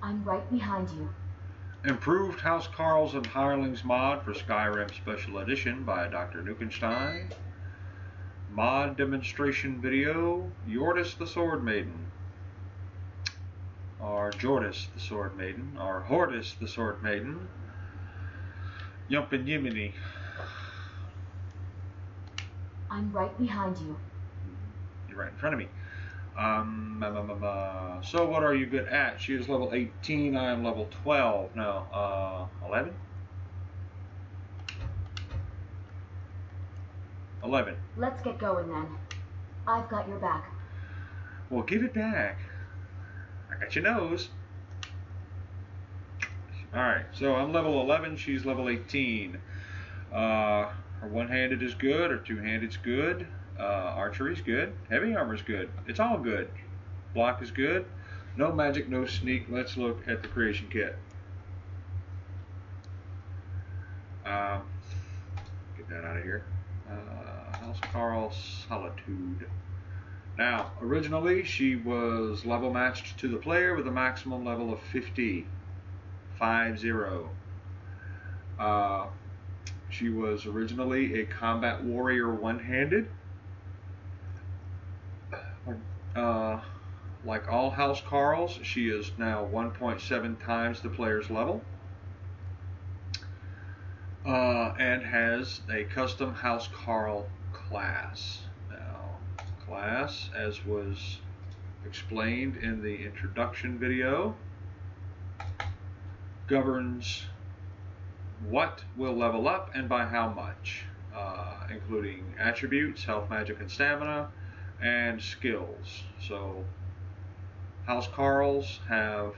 I'm right behind you. Improved Housecarls and Hirelings mod for Skyrim Special Edition by Dr. Nukenstein. Mod demonstration video, Jordis the Sword-Maiden. Or Jordis the Sword-Maiden. Or Hordis the Sword-Maiden. Yumpin Yimini. I'm right behind you. You're right in front of me. So what are you good at? She is level 18, I am level 12. No, 11? 11. Let's get going then. I've got your back. Well, give it back. I got your nose. Alright, so I'm level 11, she's level 18. Her one-handed is good, her two-handed's good. Archery's good. Heavy armor's good. It's all good. Block is good. No magic, no sneak. Let's look at the creation kit. Get that out of here. Housecarl of Solitude. Now, originally she was level matched to the player with a maximum level of 50. 50. She was originally a combat warrior one-handed. Like all Housecarls, she is now 1.7 times the player's level, and has a custom Housecarl class. Now, class, as was explained in the introduction video, governs what will level up and by how much, including attributes, health, magic, and stamina, and skills. So Housecarls have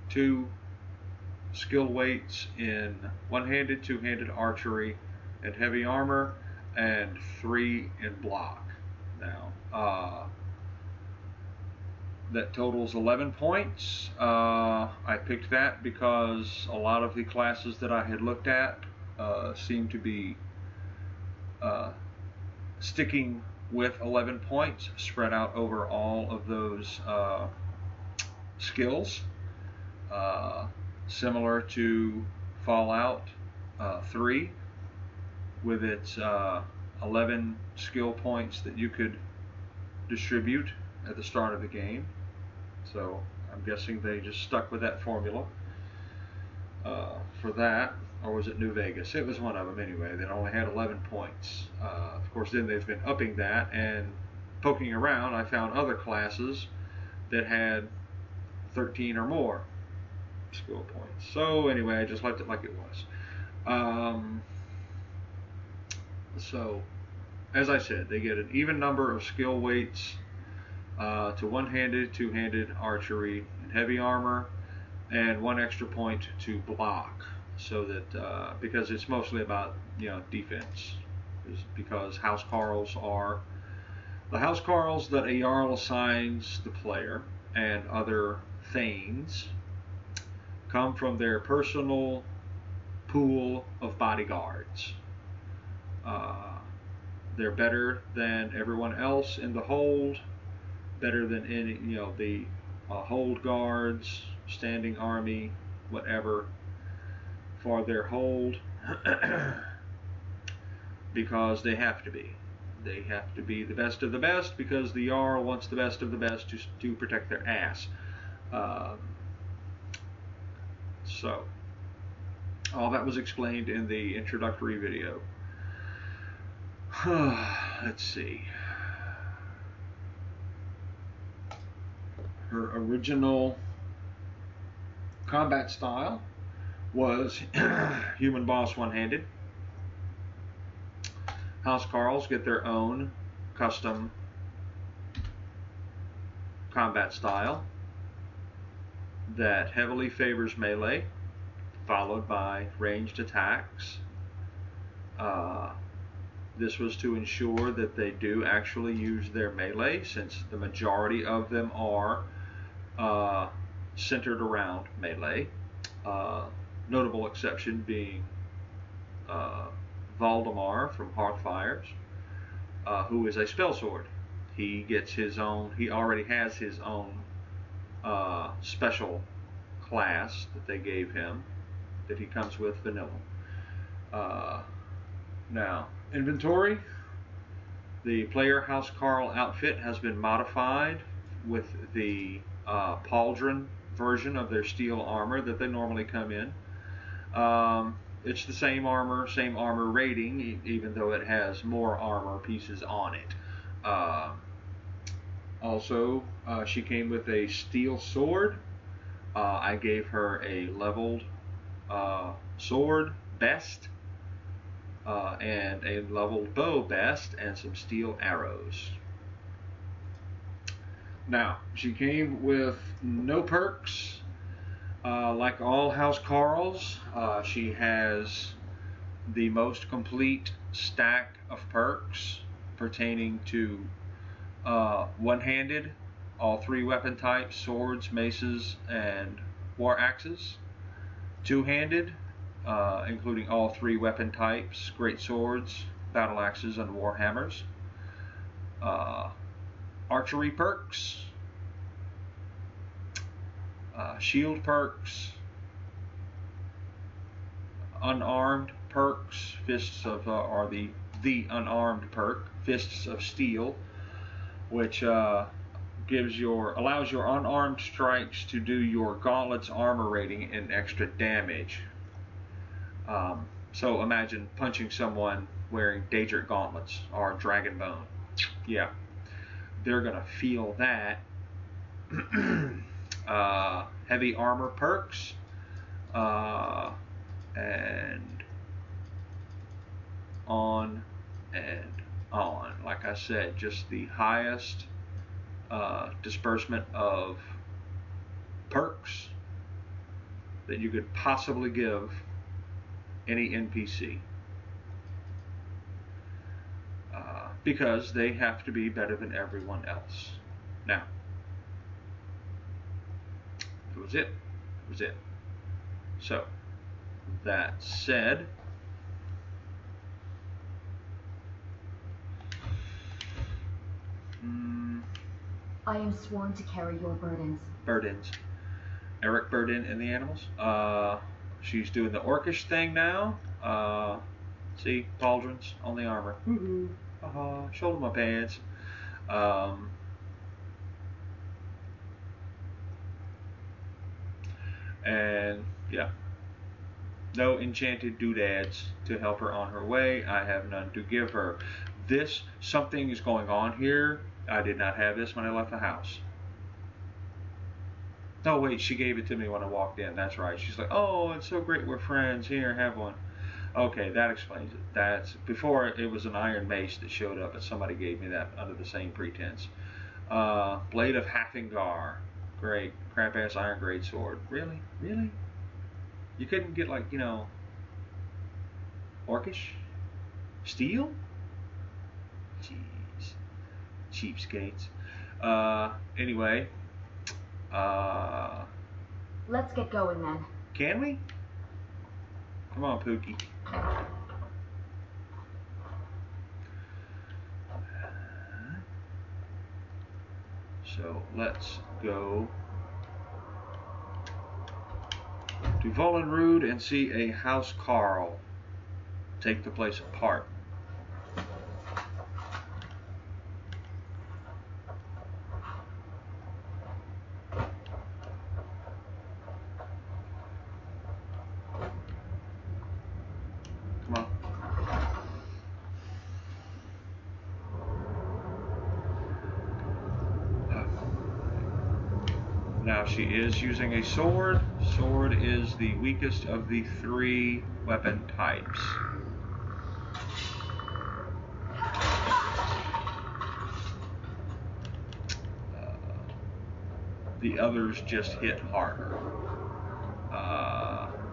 2 skill weights in one-handed, two-handed archery, and heavy armor, and 3 in block. Now, that totals 11 points. I picked that because a lot of the classes that I had looked at seemed to be sticking with 11 points spread out over all of those skills, similar to Fallout 3 with its 11 skill points that you could distribute at the start of the game. So I'm guessing they just stuck with that formula for that. Or was it New Vegas? It was one of them anyway. That only had 11 points. Of course, then they've been upping that, and poking around, I found other classes that had 13 or more skill points. So anyway, I just left it like it was. So, as I said, they get an even number of skill weights to one-handed, two-handed archery, and heavy armor, and 1 extra point to block. So that because it's mostly about defense, because Housecarls are the Housecarls that a Jarl assigns the player, and other Thanes come from their personal pool of bodyguards. They're better than everyone else in the hold, better than any the hold guards, standing army, whatever, for their hold, because they have to be. They have to be the best of the best, because the Jarl wants the best of the best to protect their ass. So, all that was explained in the introductory video. Let's see. Her original combat style was human boss one-handed. Housecarls get their own custom combat style that heavily favors melee, followed by ranged attacks. This was to ensure that they do actually use their melee, since the majority of them are centered around melee. Notable exception being Valdemar from Hearthfires, who is a spell sword. He gets his own. He already has his own special class that they gave him, that he comes with vanilla. Now, inventory. The player Housecarl outfit has been modified with the pauldron version of their steel armor that they normally come in. It's the same armor rating, even though it has more armor pieces on it. Also, she came with a steel sword. I gave her a leveled sword best, and a leveled bow best, and some steel arrows. Now, she came with no perks. Like all Housecarls, she has the most complete stack of perks pertaining to one-handed, all 3 weapon types, swords, maces, and war axes. Two-handed, including all 3 weapon types, great swords, battle axes, and war hammers. Archery perks, shield perks, unarmed perks, fists of are the unarmed perk, fists of steel, which allows your unarmed strikes to do your gauntlet's armor rating and extra damage. So imagine punching someone wearing Daedric gauntlets or dragon bone. Yeah, they're gonna feel that. Heavy armor perks, and on and on. Like I said, just the highest disbursement of perks that you could possibly give any NPC, because they have to be better than everyone else. Now, that was it. That was it. So, that said, I am sworn to carry your burdens. Burdens. Eric Burden and the animals. She's doing the orcish thing now. See, pauldrons on the armor. Shoulder my pants. And yeah, no enchanted doodads to help her on her way. I have none to give her. Something is going on here. I did not have this when I left the house. No, wait, she gave it to me when I walked in. That's right. She's like, oh, it's so great we're friends. Here, have one. Okay, that explains it. That's before it was an iron mace that showed up, and somebody gave me that under the same pretense. Blade of Hafingar. Great. Crap-ass iron grade sword. Really? Really? You couldn't get, like, orcish? Steel? Jeez. Cheapskates. Anyway. Let's get going then. Can we? Come on, Pookie. So let's go to Volenrud and see a Housecarl take the place apart. Now she is using a sword. Sword is the weakest of the 3 weapon types. The others just hit harder.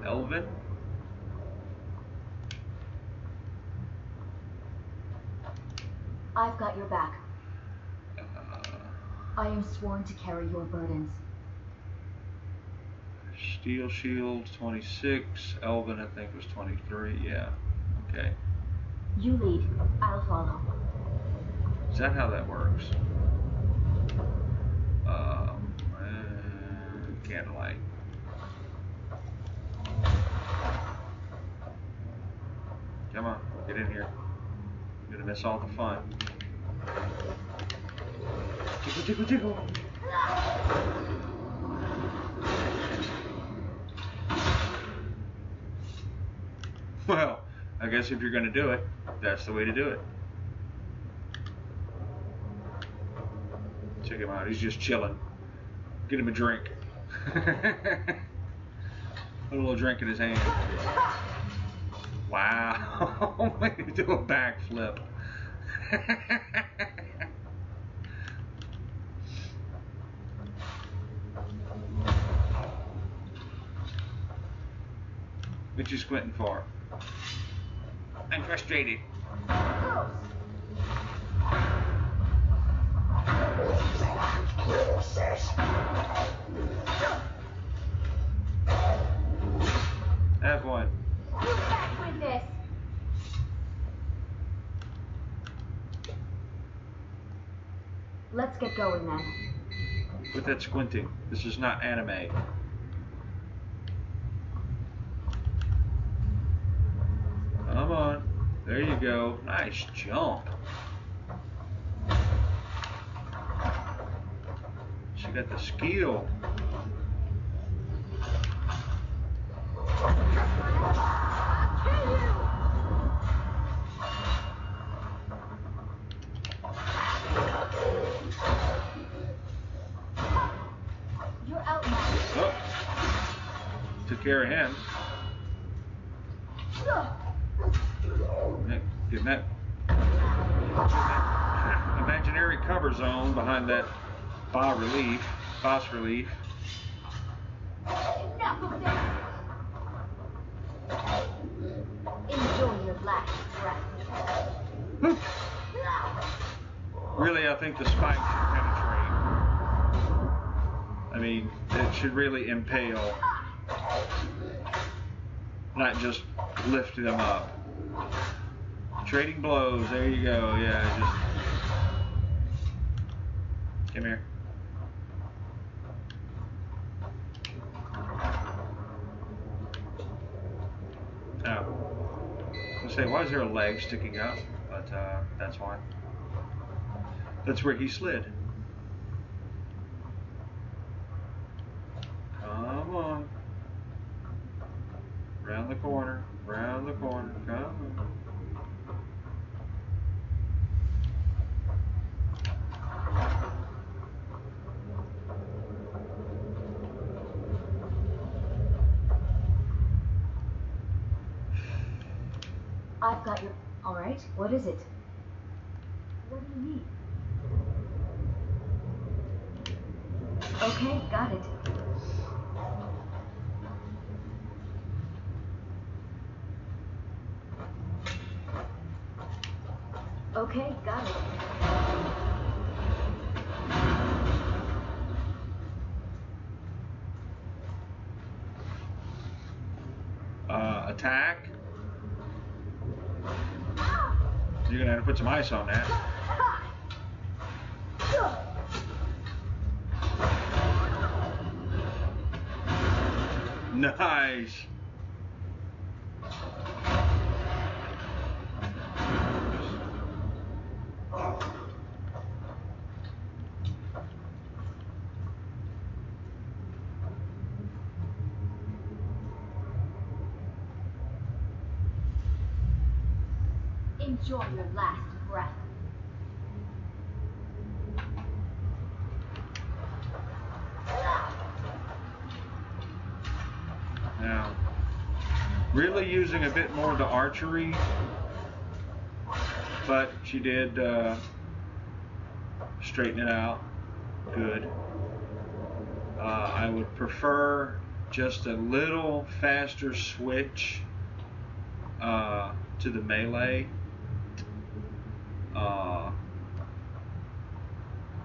Elven. I've got your back. I am sworn to carry your burdens. Steel Shield 26, Elven I think was 23, yeah, okay. You lead, I'll follow. Is that how that works? candlelight. Come on, get in here. You're gonna miss all the fun. Tickle, tickle, tickle. Well, I guess if you're gonna do it, that's the way to do it. Check him out, he's just chilling. Get him a drink. Put a little drink in his hand. Wow, he do a backflip. What you squinting for? I'm frustrated. Have one. You can't win this. Let's get going then. Quit that squinting. This is not anime. Come on. There you go. Nice jump. She got the skill. You're out now. Oh. Took care of him. Getting that imaginary cover zone behind that boss relief. Enough of this. Enjoy your last breath. Really, I think the spike should penetrate. I mean, it should really impale, not just lift them up. Trading blows, there you go, yeah, just... Come here. Oh. I was gonna say, why is there a leg sticking up? But, that's why. That's where he slid. Come on. Round the corner, come on. I've got your... All right, what is it? What do you need? Okay, got it. Okay, got it. Attack. You're gonna have to put some ice on that. Nice. Enjoy your last breath. Now, really using a bit more of the archery, but she did straighten it out. Good. I would prefer just a little faster switch to the melee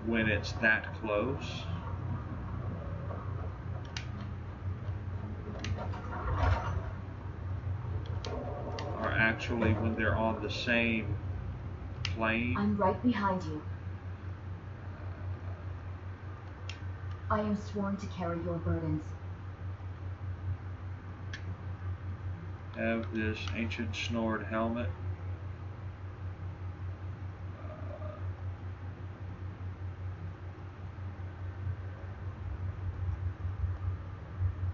when it's that close. Or actually when they're on the same plane. I'm right behind you. I am sworn to carry your burdens. Have this ancient snored helmet.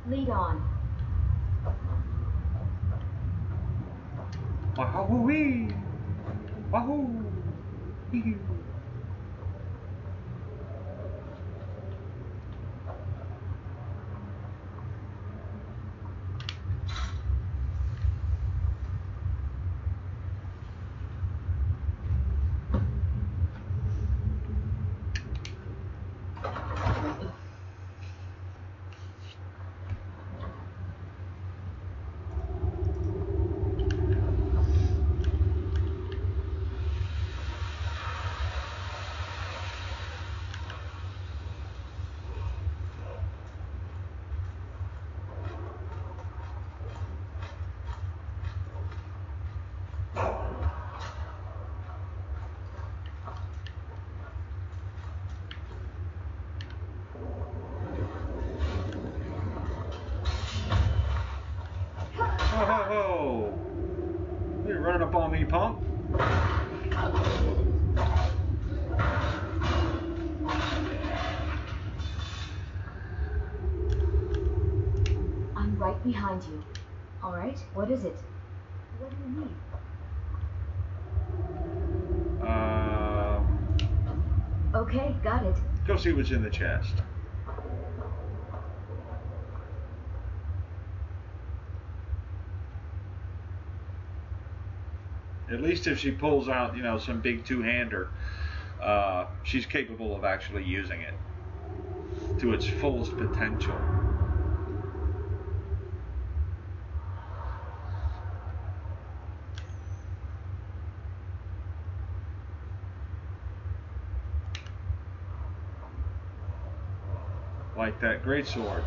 Lead on. Wahoo-wee! Wahoo! Wee-hoo. Ho! You're running up on me, punk. I'm right behind you. All right, what is it? What do you need? Okay, got it. Go see what's in the chest. At least if she pulls out, you know, some big two-hander, she's capable of actually using it to its fullest potential. Like that greatsword.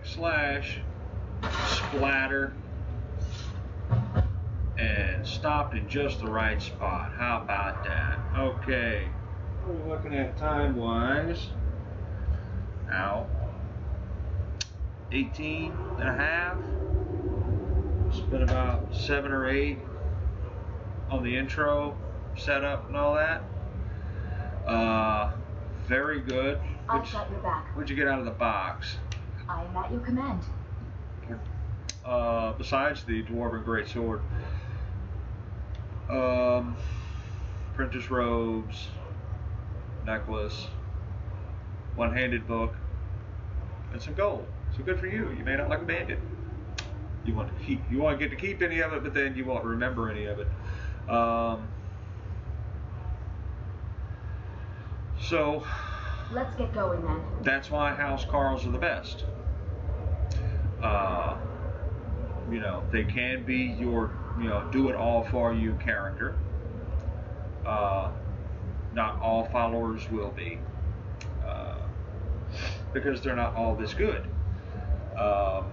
Slash, splatter, and stopped in just the right spot. How about that? Okay, we're looking at time-wise. Now, 18 and a half. Spent about 7 or 8 on the intro, setup, and all that. Very good. I've got your back. What'd you get out of the box? I am at your command. Besides the Dwarven Greatsword, apprentice robes, necklace, one-handed book, and some gold. So good for you. You made out like a bandit. You want to get to keep any of it, but then you won't remember any of it. So let's get going then. That's why Housecarls are the best. You know, they can be your, you know, do-it-all-for-you character. Not all followers will be, because they're not all this good. I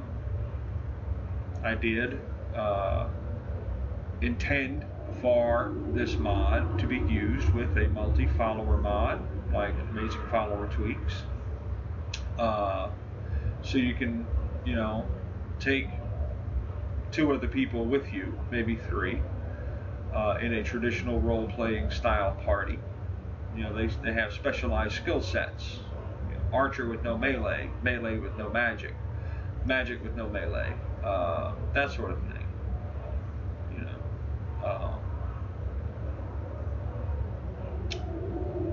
did intend for this mod to be used with a multi-follower mod, like Amazing Follower Tweaks. So you can, you know, take 2 other people with you, maybe 3, in a traditional role-playing style party. You know, they have specialized skill sets. You know, archer with no melee, melee with no magic, magic with no melee, that sort of thing. You know,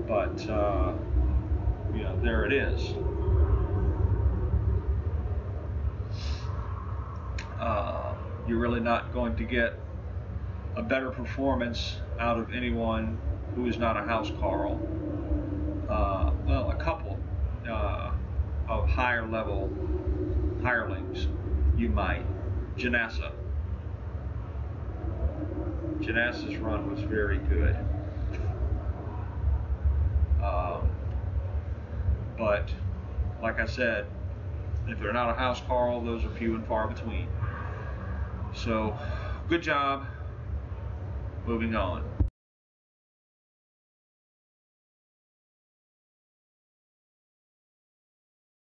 but you know, there it is. you're really not going to get a better performance out of anyone who is not a Housecarl. Well, a couple of higher level hirelings you might. Janassa's run was very good. But like I said, if they're not a Housecarl, those are few and far between. So, good job. Moving on.